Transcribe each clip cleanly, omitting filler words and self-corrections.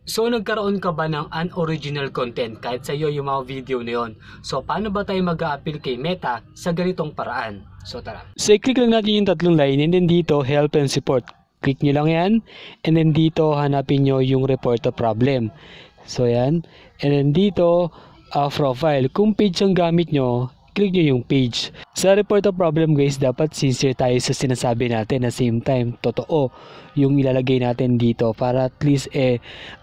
So nagkaroon ka ba ng unoriginal content kahit sa iyo yung mga video na yun? So paano ba tayo mag-a-appeal kay Meta sa ganitong paraan? So tara. So i-click lang natin yung tatlong line and then dito help and support. Click nyo lang yan and then dito hanapin nyo yung report a problem. So yan. And then dito profile. Kung page ang gamit nyo, click nyo yung page. Sa report a problem guys, dapat sincere tayo sa sinasabi natin at same time totoo yung ilalagay natin dito para at least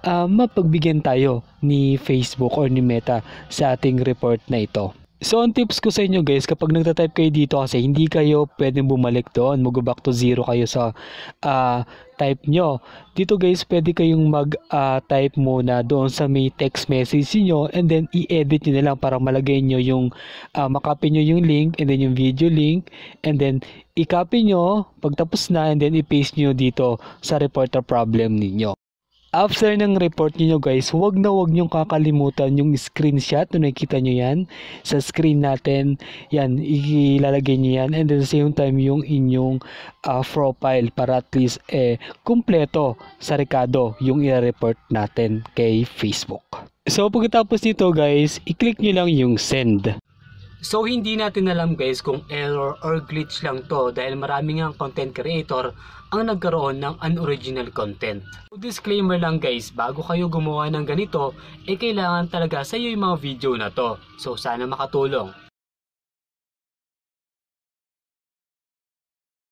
mapagbigyan tayo ni Facebook or ni Meta sa ating report na ito. So ang tips ko sa inyo guys, kapag nagtatype kayo dito kasi hindi kayo pwedeng bumalik doon, mag-back to zero kayo sa type nyo. Dito guys, pwede kayong mag-type muna doon sa may text message niyo and then i-edit nyo na lang para malagay nyo yung, makopy nyo yung link and then yung video link and then i-copy nyo pagtapos na and then i-paste nyo dito sa report a problem ninyo. After ng report niyo guys, huwag nyong kakalimutan yung screenshot. Kung nakikita nyo yan sa screen natin, yan, ilalagay nyo yan and at the same time yung inyong profile para at least kumpleto sa rekado yung i-report natin kay Facebook. So pagkatapos nito guys, i-click nyo lang yung send. So hindi natin alam guys kung error or glitch lang to dahil marami nga content creator ang nagkaroon ng unoriginal content. So disclaimer lang guys, bago kayo gumawa ng ganito, kailangan talaga sa iyo yung mga video na to. So sana makatulong.